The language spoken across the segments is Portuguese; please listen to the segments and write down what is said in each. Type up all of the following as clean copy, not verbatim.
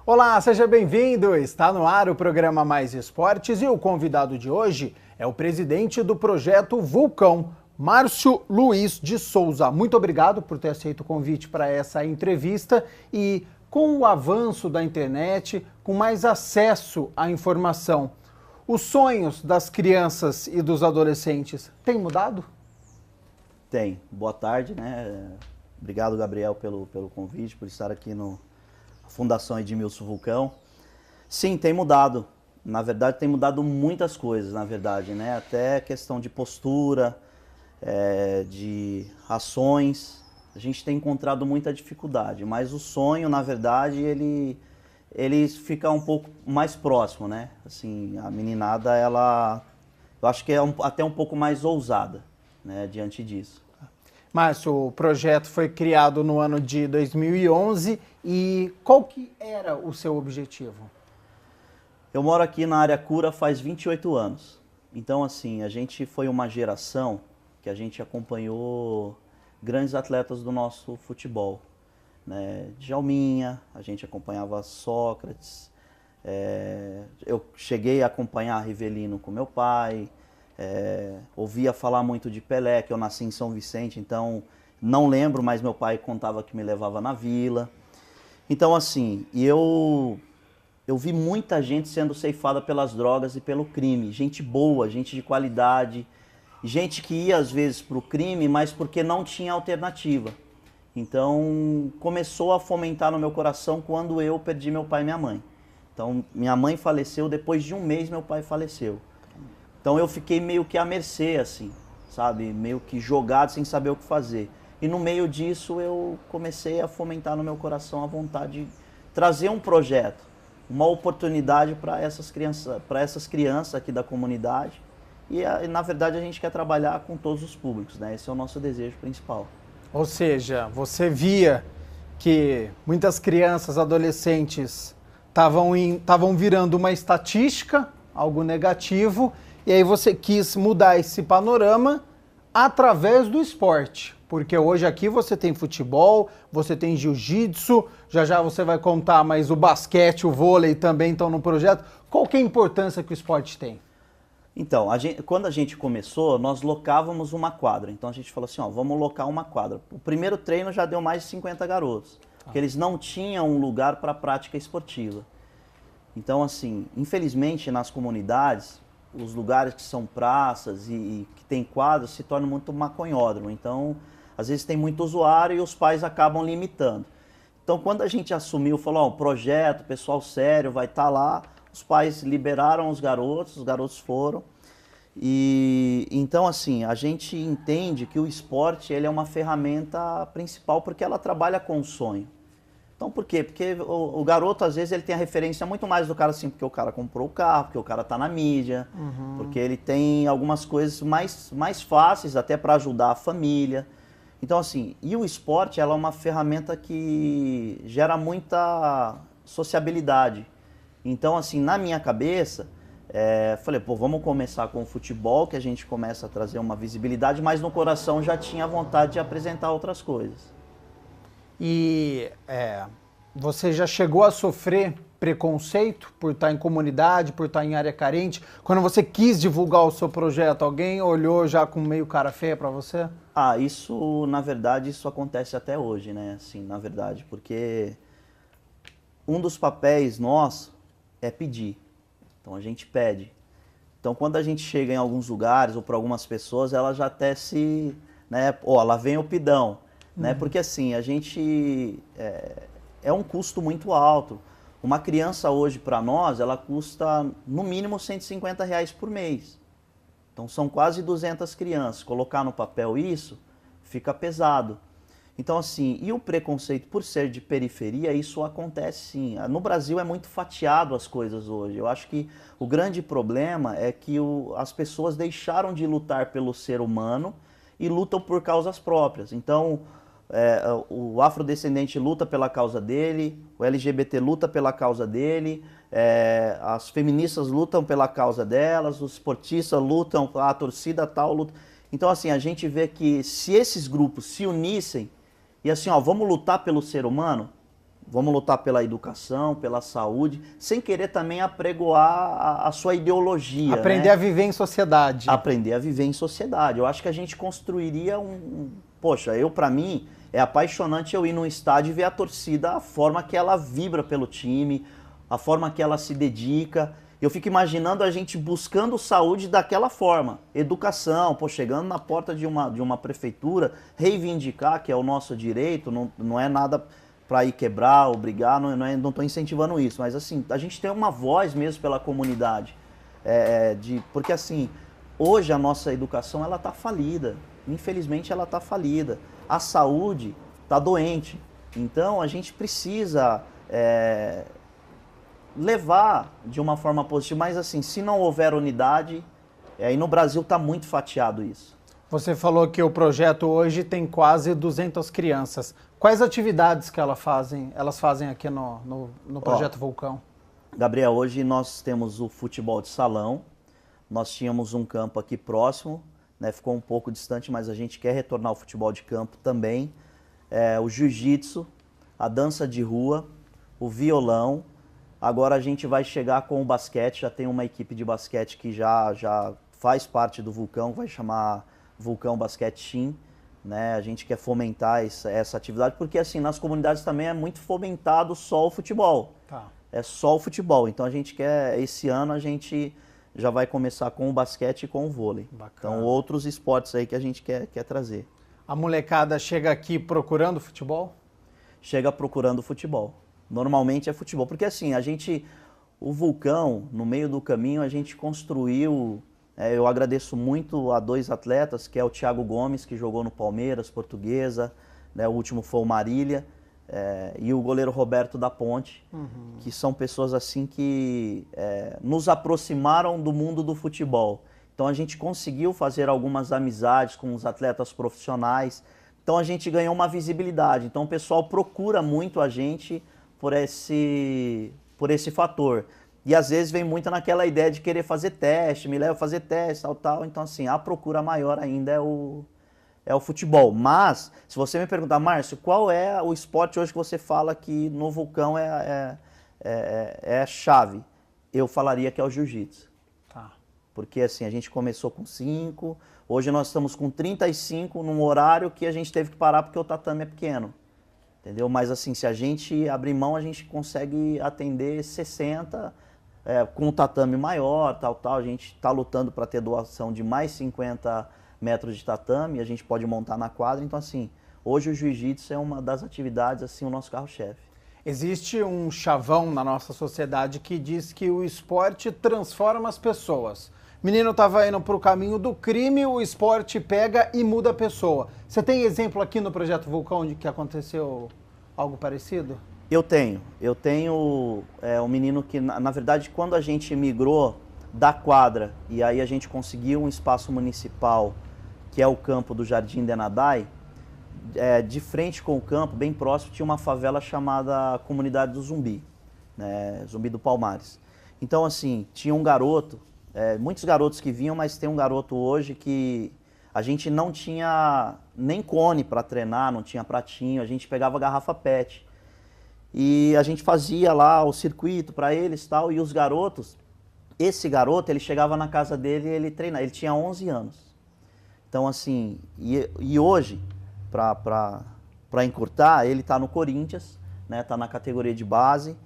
Olá, seja bem-vindo! Está no ar o programa Mais Esportes e o convidado de hoje é o presidente do projeto Vulcão, Márcio Luiz de Souza. Muito obrigado por ter aceito o convite para essa entrevista e com o avanço da internet, com mais acesso à informação, os sonhos das crianças e dos adolescentes têm mudado? Tem. Boa tarde, né? Obrigado, Gabriel, pelo convite, por estar aqui no Fundação Edmilson Vulcão. Sim, tem mudado. Na verdade, tem mudado muitas coisas, na verdade, né? Até questão de postura, de ações. A gente tem encontrado muita dificuldade, mas o sonho, na verdade, ele fica um pouco mais próximo, né? Assim, a meninada, eu acho que é até um pouco mais ousada, né, diante disso. Márcio, o projeto foi criado no ano de 2011 e qual que era o seu objetivo? Eu moro aqui na área Cura faz 28 anos. Então, assim, a gente foi uma geração que a gente acompanhou grandes atletas do nosso futebol, né? Djalminha, a gente acompanhava Sócrates, eu cheguei a acompanhar Rivelino com meu pai, ouvia falar muito de Pelé, que eu nasci em São Vicente, então não lembro, mas meu pai contava que me levava na vila. Então, assim, eu vi muita gente sendo ceifada pelas drogas e pelo crime. Gente boa, gente de qualidade, gente que ia às vezes para o crime, mas porque não tinha alternativa. Então, começou a fomentar no meu coração quando eu perdi meu pai e minha mãe. Então, minha mãe faleceu, depois de um mês meu pai faleceu. Então eu fiquei meio que à mercê, assim, sabe? Meio que jogado sem saber o que fazer. E no meio disso eu comecei a fomentar no meu coração a vontade de trazer um projeto, uma oportunidade para essas crianças aqui da comunidade. E na verdade a gente quer trabalhar com todos os públicos, né? Esse é o nosso desejo principal. Ou seja, você via que muitas crianças, adolescentes estavam virando uma estatística, algo negativo, e aí você quis mudar esse panorama através do esporte. Porque hoje aqui você tem futebol, você tem jiu-jitsu, já já você vai contar, mas o basquete, o vôlei também estão no projeto. Qual que é a importância que o esporte tem? Então, quando a gente começou, nós locávamos uma quadra. Então a gente falou assim, ó, vamos locar uma quadra. O primeiro treino já deu mais de 50 garotos, porque eles não tinham um lugar para prática esportiva. Então, assim, infelizmente nas comunidades, os lugares que são praças e que tem quadros se tornam muito maconhódromo. Então, às vezes tem muito usuário e os pais acabam limitando. Então, quando a gente assumiu, falou, ó, o projeto, pessoal sério, vai estar lá, os pais liberaram os garotos foram. E então, assim, a gente entende que o esporte ele é uma ferramenta principal porque ela trabalha com o sonho. Então, por quê? Porque o garoto, às vezes, ele tem a referência muito mais do cara, assim, porque o cara comprou o carro, porque o cara tá na mídia, porque ele tem algumas coisas mais fáceis até para ajudar a família. Então, assim, e o esporte, ela é uma ferramenta que gera muita sociabilidade. Então, assim, na minha cabeça, falei, pô, vamos começar com o futebol, que a gente começa a trazer uma visibilidade, mas no coração já tinha vontade de apresentar outras coisas. E você já chegou a sofrer preconceito por estar em comunidade, por estar em área carente? Quando você quis divulgar o seu projeto, alguém olhou já com meio cara feia para você? Ah, isso, na verdade, isso acontece até hoje, né? Assim, na verdade, porque um dos papéis nossos é pedir. Então a gente pede. Então quando a gente chega em alguns lugares ou para algumas pessoas, ela já até se, né, ó, lá vem o pidão. Né? Porque assim, a gente é um custo muito alto. Uma criança hoje para nós, ela custa no mínimo R$ 150 por mês. Então são quase 200 crianças. Colocar no papel isso fica pesado. Então assim, e o preconceito por ser de periferia, isso acontece sim. No Brasil é muito fatiado as coisas hoje. Eu acho que o grande problema é que as pessoas deixaram de lutar pelo ser humano e lutam por causas próprias. Então, o afrodescendente luta pela causa dele, o LGBT luta pela causa dele, as feministas lutam pela causa delas, os esportistas lutam, a torcida tal luta. Então, assim, a gente vê que se esses grupos se unissem e assim, ó, vamos lutar pelo ser humano, vamos lutar pela educação, pela saúde, sem querer também apregoar a sua ideologia. Aprender a viver em sociedade. Aprender a viver em sociedade. Eu acho que a gente construiria Poxa, para mim, é apaixonante eu ir num estádio e ver a torcida, a forma que ela vibra pelo time, a forma que ela se dedica. Eu fico imaginando a gente buscando saúde daquela forma. Educação, chegando na porta de uma prefeitura, reivindicar que é o nosso direito, não é nada para ir quebrar ou brigar, não estou incentivando isso, mas assim, a gente tem uma voz mesmo pela comunidade. Porque assim, hoje a nossa educação ela está falida, infelizmente ela está falida. A saúde está doente, então a gente precisa levar de uma forma positiva, mas assim, se não houver unidade, e no Brasil está muito fatiado isso. Você falou que o projeto hoje tem quase 200 crianças. Quais atividades que elas fazem aqui no Projeto Vulcão? Gabriel, hoje nós temos o futebol de salão, nós tínhamos um campo aqui próximo, né, ficou um pouco distante, mas a gente quer retornar ao futebol de campo também, o jiu-jitsu, a dança de rua, o violão. Agora a gente vai chegar com o basquete, já tem uma equipe de basquete que já faz parte do Vulcão, vai chamar Vulcão Basquete Team, né? A gente quer fomentar essa atividade, porque assim, nas comunidades também é muito fomentado só o futebol. Tá. É só o futebol, então a gente quer, esse ano a gente já vai começar com o basquete e com o vôlei. Bacana. Então outros esportes aí que a gente quer trazer. A molecada chega aqui procurando futebol? Chega procurando futebol. Normalmente é futebol, porque assim, o Vulcão, no meio do caminho, a gente construiu, eu agradeço muito a 2 atletas, que é o Thiago Gomes, que jogou no Palmeiras, Portuguesa, né, o último foi o Marília, e o goleiro Roberto da Ponte, que são pessoas assim que nos aproximaram do mundo do futebol. Então a gente conseguiu fazer algumas amizades com os atletas profissionais, então a gente ganhou uma visibilidade, então o pessoal procura muito a gente por esse fator. E às vezes vem muito naquela ideia de querer fazer teste, me leva a fazer teste, tal. Então assim, a procura maior ainda é o futebol. Mas, se você me perguntar, Márcio, qual é o esporte hoje que você fala que no Vulcão é a chave? Eu falaria que é o jiu-jitsu. Tá. Porque assim, a gente começou com 5, hoje nós estamos com 35 num horário que a gente teve que parar porque o tatame é pequeno. Entendeu? Mas assim, se a gente abrir mão, a gente consegue atender 60 com um tatame maior, tal. A gente está lutando para ter doação de mais 50 metros de tatame, a gente pode montar na quadra. Então assim, hoje o jiu-jitsu é uma das atividades, assim, o nosso carro-chefe. Existe um chavão na nossa sociedade que diz que o esporte transforma as pessoas. O menino estava indo para o caminho do crime, o esporte pega e muda a pessoa. Você tem exemplo aqui no Projeto Vulcão de que aconteceu algo parecido? Eu tenho um menino que, na verdade, quando a gente migrou da quadra e aí a gente conseguiu um espaço municipal, que é o campo do Jardim Denadai, de frente com o campo, bem próximo, tinha uma favela chamada Comunidade do Zumbi, né, Zumbi do Palmares. Então, assim, tinha um garoto, muitos garotos que vinham, mas tem um garoto hoje que a gente não tinha nem cone para treinar, não tinha pratinho, a gente pegava garrafa PET. E a gente fazia lá o circuito para eles e tal, e os garotos, esse garoto, ele chegava na casa dele e ele treinava, ele tinha 11 anos. Então, assim, e hoje, para encurtar, ele está no Corinthians, né, tá na categoria de base,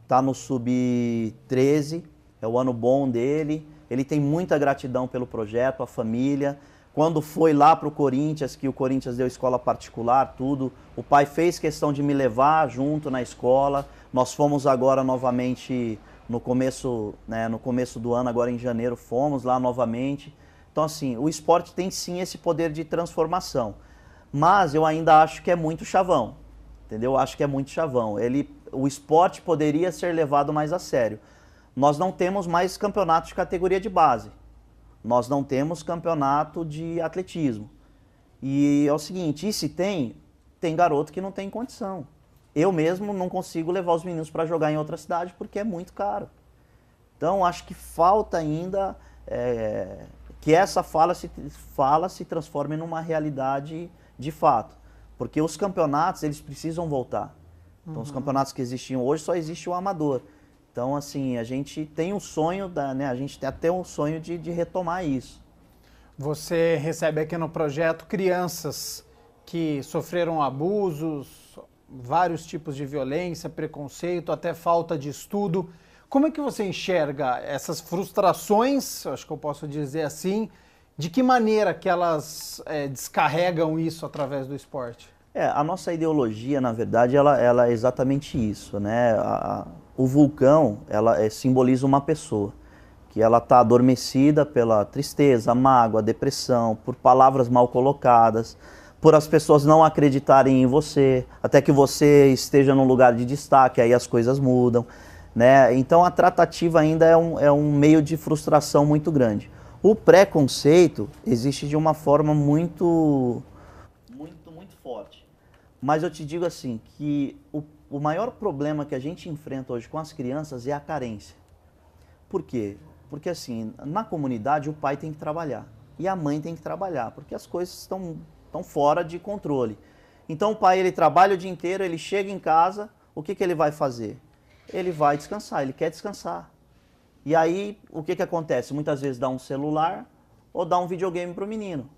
tá no Sub-13, é o ano bom dele, ele tem muita gratidão pelo projeto, a família. Quando foi lá para o Corinthians, que o Corinthians deu escola particular, tudo, o pai fez questão de me levar junto na escola. Nós fomos agora novamente no começo do ano, agora em janeiro, fomos lá novamente. Então, assim, o esporte tem sim esse poder de transformação. Mas eu ainda acho que é muito chavão, entendeu? Eu acho que é muito chavão. O esporte poderia ser levado mais a sério. Nós não temos mais campeonato de categoria de base. Nós não temos campeonato de atletismo. E é o seguinte, e se tem garoto que não tem condição. Eu mesmo não consigo levar os meninos para jogar em outra cidade porque é muito caro. Então, acho que falta ainda que essa fala se transforme numa realidade de fato. Porque os campeonatos, eles precisam voltar. Então, os campeonatos que existiam hoje, só existe o amador. Então, assim, a gente tem um sonho, né, a gente tem até um sonho de retomar isso. Você recebe aqui no projeto crianças que sofreram abusos, vários tipos de violência, preconceito, até falta de estudo. Como é que você enxerga essas frustrações, acho que eu posso dizer assim, de que maneira que elas descarregam isso através do esporte? A nossa ideologia, na verdade, ela é exatamente isso, né? O vulcão, ela simboliza uma pessoa, que ela está adormecida pela tristeza, mágoa, depressão, por palavras mal colocadas, por as pessoas não acreditarem em você, até que você esteja num lugar de destaque, aí as coisas mudam, né? Então a tratativa ainda é um meio de frustração muito grande. O preconceito existe de uma forma muito forte. Mas eu te digo assim, que o maior problema que a gente enfrenta hoje com as crianças é a carência. Por quê? Porque assim, na comunidade o pai tem que trabalhar e a mãe tem que trabalhar, porque as coisas estão fora de controle. Então o pai, ele trabalha o dia inteiro, ele chega em casa, o que ele vai fazer? Ele vai descansar, ele quer descansar. E aí, o que acontece? Muitas vezes dá um celular ou dá um videogame para o menino.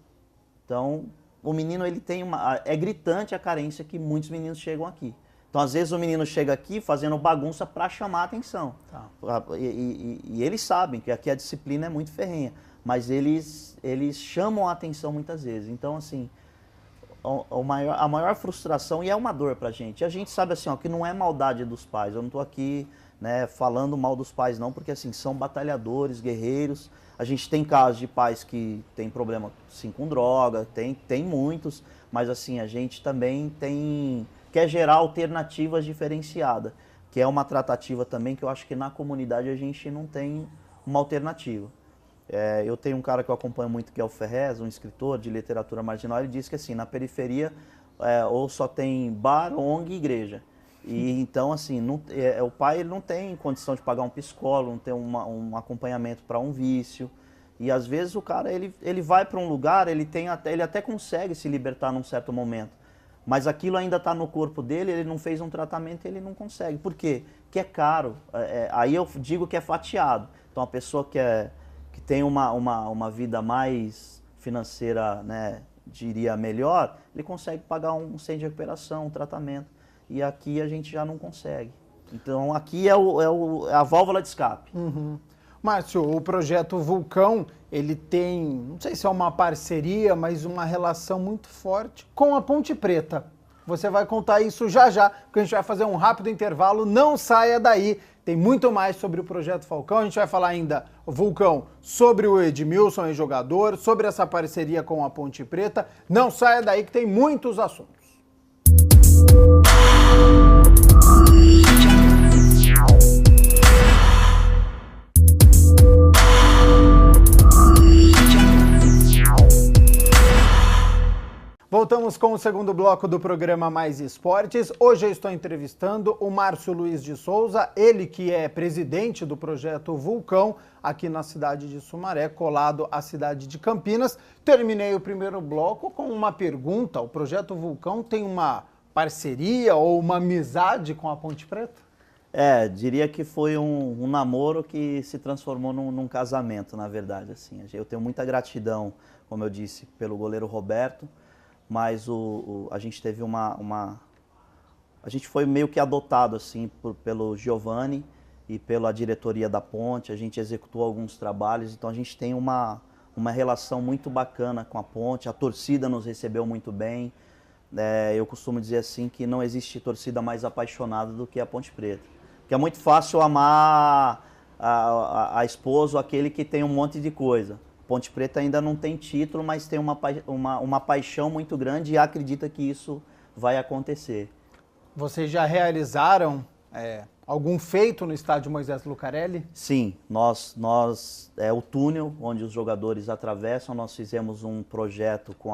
Então, o menino, ele tem é gritante a carência que muitos meninos chegam aqui. Então, às vezes, o menino chega aqui fazendo bagunça para chamar a atenção. Tá. E eles sabem que aqui a disciplina é muito ferrenha, mas eles chamam a atenção muitas vezes. Então, assim, a maior frustração, e é uma dor pra gente. E a gente sabe assim, ó, que não é maldade dos pais. Eu não tô aqui, né, falando mal dos pais não, porque assim, são batalhadores, guerreiros. A gente tem casos de pais que tem problema sim com droga, tem muitos, mas assim, a gente também quer gerar alternativas diferenciadas, que é uma tratativa também que eu acho que na comunidade a gente não tem uma alternativa. Eu tenho um cara que eu acompanho muito, que é o Ferrez, um escritor de literatura marginal. Ele diz que assim, na periferia ou só tem bar, ONG e igreja. E então assim, o pai ele não tem condição de pagar um psicólogo, não tem um acompanhamento para um vício. E às vezes o cara ele vai para um lugar, ele até consegue se libertar num certo momento. Mas aquilo ainda está no corpo dele, ele não fez um tratamento e ele não consegue. Por quê? Porque é caro. Aí eu digo que é fatiado. Então a pessoa que tem uma vida mais financeira, né, diria melhor, ele consegue pagar um centro de recuperação, um tratamento. E aqui a gente já não consegue. Então aqui é a válvula de escape. Uhum. Márcio, o projeto Vulcão, ele tem, não sei se é uma parceria, mas uma relação muito forte com a Ponte Preta. Você vai contar isso já já, porque a gente vai fazer um rápido intervalo, não saia daí. Tem muito mais sobre o Projeto Falcão, a gente vai falar ainda, Vulcão, sobre o Edmilson, jogador, sobre essa parceria com a Ponte Preta. Não saia daí que tem muitos assuntos. Voltamos com o segundo bloco do programa Mais Esportes. Hoje eu estou entrevistando o Márcio Luiz de Souza, ele que é presidente do Projeto Vulcão, aqui na cidade de Sumaré, colado à cidade de Campinas. Terminei o primeiro bloco com uma pergunta. O Projeto Vulcão tem uma parceria ou uma amizade com a Ponte Preta? Diria que foi um namoro que se transformou num casamento, na verdade. Assim. Eu tenho muita gratidão, como eu disse, pelo goleiro Roberto, mas a gente teve a gente foi meio que adotado assim pelo Giovanni e pela diretoria da Ponte. A gente executou alguns trabalhos, então a gente tem uma relação muito bacana com a Ponte. A torcida nos recebeu muito bem. Eu costumo dizer assim que não existe torcida mais apaixonada do que a Ponte Preta, porque é muito fácil amar a esposa, aquele que tem um monte de coisa. Ponte Preta ainda não tem título, mas tem uma paixão muito grande e acredita que isso vai acontecer. Vocês já realizaram algum feito no estádio Moisés Lucarelli? Sim, o túnel onde os jogadores atravessam, nós fizemos um projeto com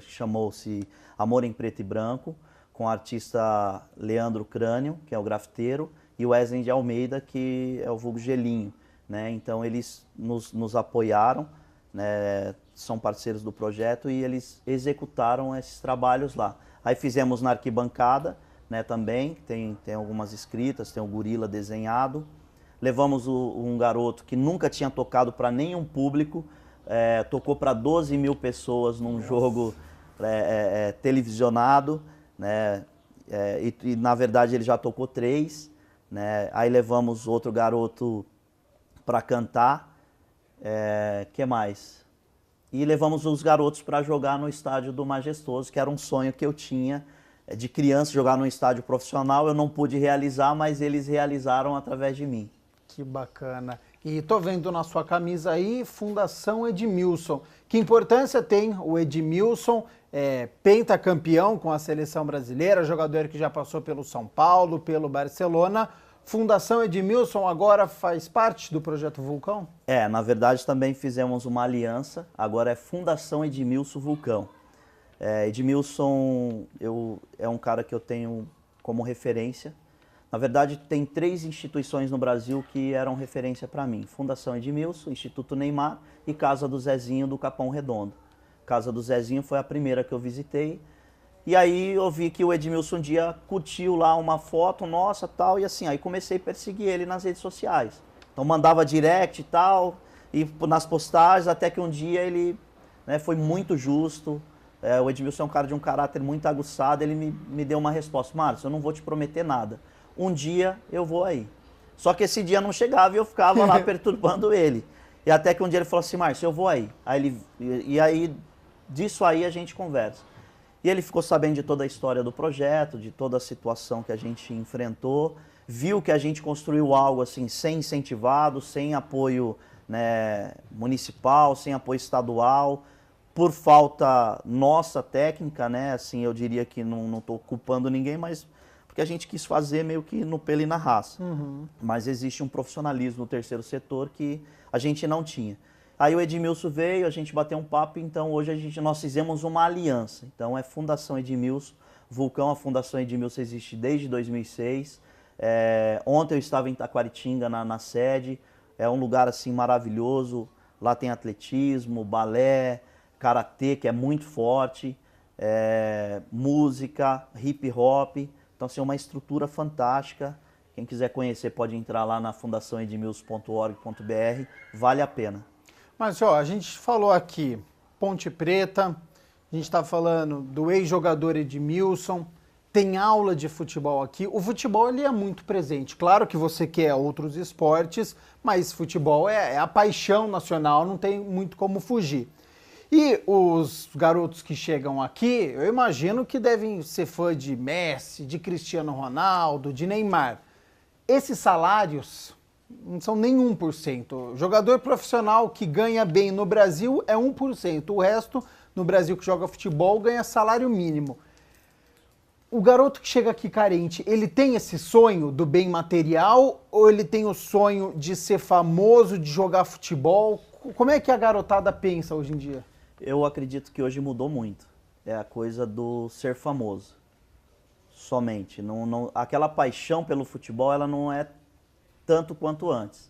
chamou-se Amor em Preto e Branco, com o artista Leandro Crânio, que é o grafiteiro, e o Wesley de Almeida, que é o vulgo Gelinho. Né? Então eles nos apoiaram, né? São parceiros do projeto e eles executaram esses trabalhos lá. Aí fizemos na arquibancada, né, também, tem algumas escritas, tem o gorila desenhado. Levamos um garoto que nunca tinha tocado para nenhum público, tocou para 12 mil pessoas num jogo televisionado, né, e na verdade ele já tocou 3, né, aí levamos outro garoto para cantar, que mais? E levamos os garotos para jogar no estádio do Majestoso, que era um sonho que eu tinha, de criança, jogar num estádio profissional. Eu não pude realizar, mas eles realizaram através de mim. Que bacana. E tô vendo na sua camisa aí, Fundação Edmilson. Que importância tem o Edmilson, pentacampeão com a seleção brasileira, jogador que já passou pelo São Paulo, pelo Barcelona. Fundação Edmilson agora faz parte do Projeto Vulcão? Na verdade também fizemos uma aliança, agora é Fundação Edmilson Vulcão. Edmilson é um cara que eu tenho como referência. Na verdade, tem 3 instituições no Brasil que eram referência para mim. Fundação Edmilson, Instituto Neymar e Casa do Zezinho do Capão Redondo. Casa do Zezinho foi a primeira que eu visitei. E aí eu vi que o Edmilson um dia curtiu lá uma foto nossa tal, e assim, aí comecei a perseguir ele nas redes sociais. Então mandava direct e tal, e nas postagens, até que um dia ele, né, foi muito justo. O Edmilson é um cara de um caráter muito aguçado, ele me deu uma resposta: Márcio, eu não vou te prometer nada. Um dia eu vou aí. Só que esse dia não chegava e eu ficava lá perturbando ele. E até que um dia ele falou assim: Márcio, eu vou aí. E aí, disso aí a gente conversa. E ele ficou sabendo de toda a história do projeto, de toda a situação que a gente enfrentou, viu que a gente construiu algo assim sem incentivado, sem apoio, né, municipal, sem apoio estadual, por falta nossa técnica, né? Assim, eu diria que não estou culpando ninguém, mas que a gente quis fazer meio que no pelo e na raça. Mas existe um profissionalismo no terceiro setor que a gente não tinha. Aí o Edmilson veio, a gente bateu um papo, então hoje nós fizemos uma aliança. Então é Fundação Edmilson Vulcão. A Fundação Edmilson existe desde 2006. Ontem eu estava em Taquaritinga, na sede. É um lugar assim maravilhoso. Lá tem atletismo, balé, karatê, que é muito forte, música, hip hop. Então, assim, é uma estrutura fantástica. Quem quiser conhecer pode entrar lá na fundaçãoedmilson.org.br, vale a pena. Mas, a gente falou aqui Ponte Preta, a gente está falando do ex-jogador Edmilson, tem aula de futebol aqui. O futebol ele é muito presente. Claro que você quer outros esportes, mas futebol é a paixão nacional, não tem muito como fugir. E os garotos que chegam aqui, eu imagino que devem ser fã de Messi, de Cristiano Ronaldo, de Neymar. Esses salários não são nem 1%. O jogador profissional que ganha bem no Brasil é 1%. O resto, no Brasil que joga futebol, ganha salário mínimo. O garoto que chega aqui carente, ele tem esse sonho do bem material ou ele tem o sonho de ser famoso, de jogar futebol? Como é que a garotada pensa hoje em dia? Eu acredito que hoje mudou muito. É a coisa do ser famoso. Somente. Aquela paixão pelo futebol, ela não é tanto quanto antes.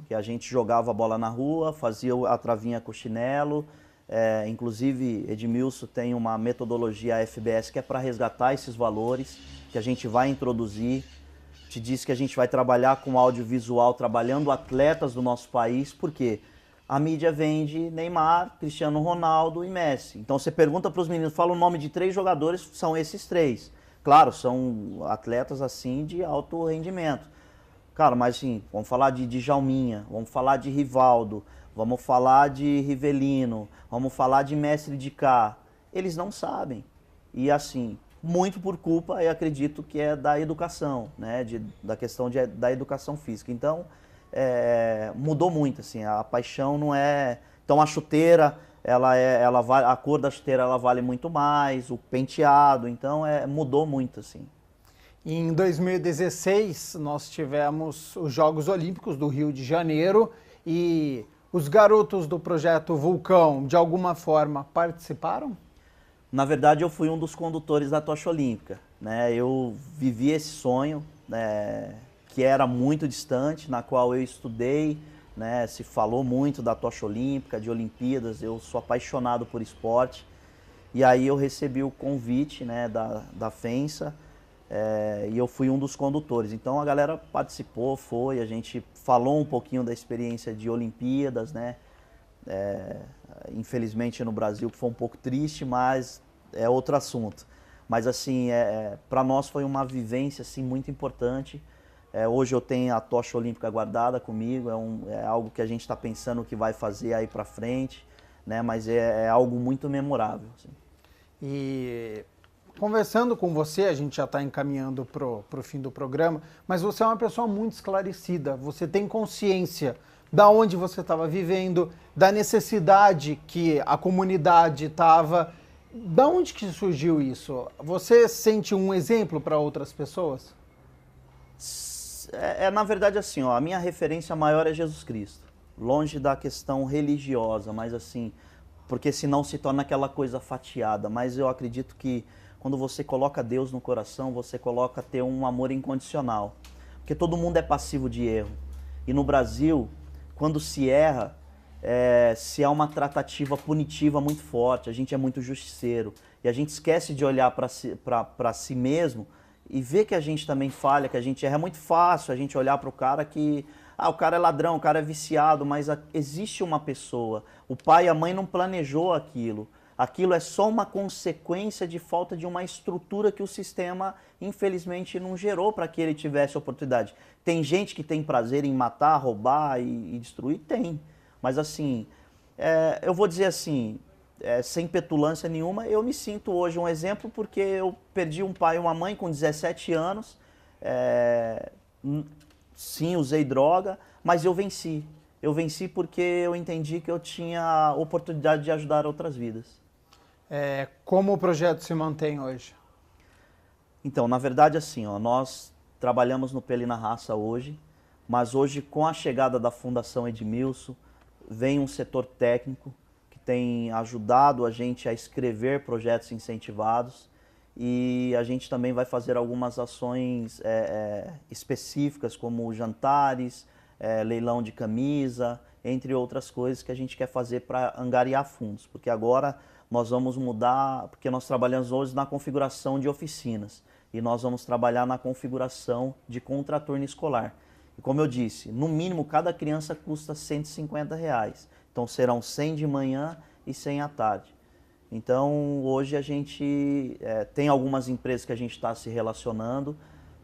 Que a gente jogava a bola na rua, fazia a travinha com o chinelo. Inclusive, Edmilson tem uma metodologia FBS que é para resgatar esses valores, que a gente vai introduzir. Te disse que a gente vai trabalhar com audiovisual, trabalhando atletas do nosso país, porque a mídia vende Neymar, Cristiano Ronaldo e Messi. Então você pergunta para os meninos, fala o nome de 3 jogadores, são esses 3. Claro, são atletas assim de alto rendimento. Cara, mas assim, vamos falar de Djalminha, vamos falar de Rivaldo, vamos falar de Rivelino, vamos falar de Mestre de Cá. Eles não sabem. E assim, muito por culpa, eu acredito que é da educação, né? Da questão da educação física. Então, mudou muito, assim, a paixão não é... Então a chuteira, a cor da chuteira ela vale muito mais, o penteado, então mudou muito, assim. Em 2016, nós tivemos os Jogos Olímpicos do Rio de Janeiro e os garotos do Projeto Vulcão, de alguma forma, participaram? Na verdade, eu fui um dos condutores da tocha olímpica, né? Eu vivi esse sonho, né, que era muito distante, na qual eu estudei, né? Se falou muito da tocha olímpica, de Olimpíadas, eu sou apaixonado por esporte. E aí eu recebi o convite, né, da FENSA, e eu fui um dos condutores. Então a galera participou, a gente falou um pouquinho da experiência de Olimpíadas, né? Infelizmente no Brasil foi um pouco triste, mas é outro assunto. Mas assim, para nós foi uma vivência assim, muito importante. Hoje eu tenho a tocha olímpica guardada comigo, é algo que a gente está pensando que vai fazer aí para frente, né? Mas é algo muito memorável. Assim. E conversando com você, a gente já está encaminhando para o fim do programa, mas você é uma pessoa muito esclarecida, você tem consciência da onde você estava vivendo, da necessidade que a comunidade estava. Da onde que surgiu isso? Você sente um exemplo para outras pessoas? Na verdade assim, ó, a minha referência maior é Jesus Cristo, longe da questão religiosa, mas assim, porque senão se torna aquela coisa fatiada, mas eu acredito que quando você coloca Deus no coração, você coloca ter um amor incondicional, porque todo mundo é passivo de erro, e no Brasil, quando se erra, se há uma tratativa punitiva muito forte, a gente é muito justiceiro, e a gente esquece de olhar para si mesmo, e ver que a gente também falha, que a gente erra. É muito fácil a gente olhar para o cara que... o cara é ladrão, o cara é viciado, mas existe uma pessoa. O pai e a mãe não planejou aquilo. Aquilo é só uma consequência de falta de uma estrutura que o sistema, infelizmente, não gerou para que ele tivesse oportunidade. Tem gente que tem prazer em matar, roubar e destruir? Tem. Mas assim, eu vou dizer assim... sem petulância nenhuma, eu me sinto hoje um exemplo porque eu perdi um pai e uma mãe com 17 anos, sim, usei droga, mas eu venci. Eu venci porque eu entendi que eu tinha a oportunidade de ajudar outras vidas. Como o projeto se mantém hoje? Então, na verdade, assim, ó, nós trabalhamos no Peli na Raça hoje, mas hoje com a chegada da Fundação Edmilson, vem um setor técnico, tem ajudado a gente a escrever projetos incentivados e a gente também vai fazer algumas ações específicas, como jantares, leilão de camisa, entre outras coisas que a gente quer fazer para angariar fundos, porque agora nós vamos mudar, porque nós trabalhamos hoje na configuração de oficinas e nós vamos trabalhar na configuração de contraturno escolar. E como eu disse, no mínimo cada criança custa R$150. Então serão 100 de manhã e 100 à tarde. Então hoje a gente tem algumas empresas que a gente está se relacionando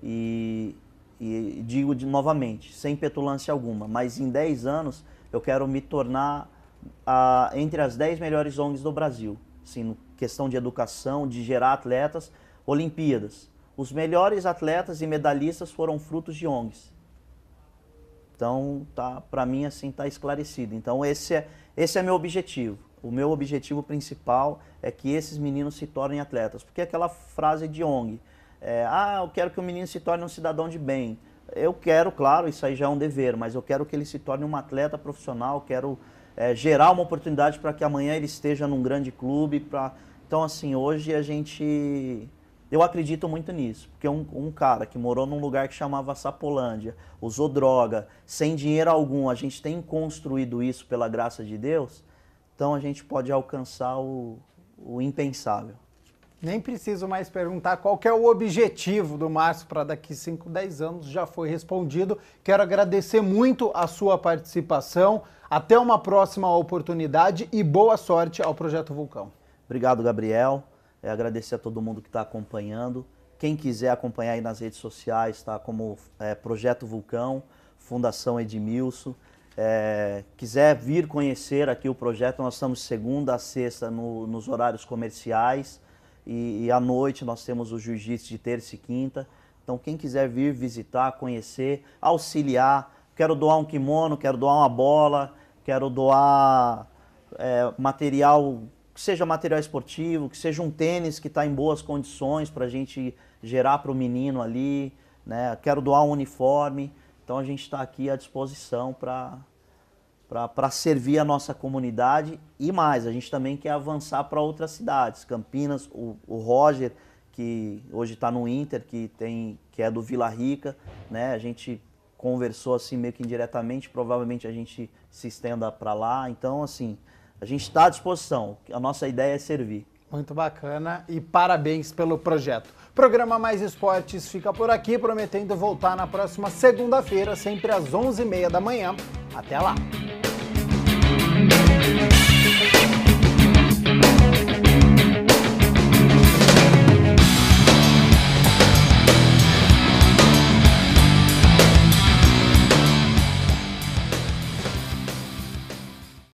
e digo novamente, sem petulância alguma, mas em 10 anos eu quero me tornar entre as 10 melhores ONGs do Brasil. Assim, questão de educação, de gerar atletas, Olimpíadas. Os melhores atletas e medalhistas foram frutos de ONGs. Então, para mim, assim, está esclarecido. Então, esse é meu objetivo. O meu objetivo principal é que esses meninos se tornem atletas. Porque aquela frase de ONG, eu quero que o menino se torne um cidadão de bem. Eu quero, claro, isso aí já é um dever, mas eu quero que ele se torne um atleta profissional, quero gerar uma oportunidade para que amanhã ele esteja num grande clube. Então, assim, hoje eu acredito muito nisso, porque um cara que morou num lugar que chamava Sapolândia, usou droga, sem dinheiro algum, a gente tem construído isso pela graça de Deus, então a gente pode alcançar o impensável. Nem preciso mais perguntar qual que é o objetivo do Márcio para daqui 5, 10 anos, já foi respondido. Quero agradecer muito a sua participação, até uma próxima oportunidade e boa sorte ao Projeto Vulcão. Obrigado, Gabriel. Agradecer a todo mundo que está acompanhando. Quem quiser acompanhar aí nas redes sociais, está como Projeto Vulcão, Fundação Edmilson. Quiser vir conhecer aqui o projeto, nós estamos de segunda a sexta nos horários comerciais e à noite nós temos o jiu-jitsu de terça e quinta. Então quem quiser vir visitar, conhecer, auxiliar, quero doar um kimono, quero doar uma bola, quero doar material, que seja material esportivo, que seja um tênis que está em boas condições para a gente gerar para o menino ali, né? Quero doar um uniforme, então a gente está aqui à disposição para servir a nossa comunidade e mais, a gente também quer avançar para outras cidades, Campinas, o Roger, que hoje está no Inter, que é do Vila Rica, né? A gente conversou assim meio que indiretamente, provavelmente a gente se estenda para lá, então assim, a gente está à disposição, a nossa ideia é servir. Muito bacana e parabéns pelo projeto. Programa Mais Esportes fica por aqui, prometendo voltar na próxima segunda-feira, sempre às 11h30 da manhã. Até lá!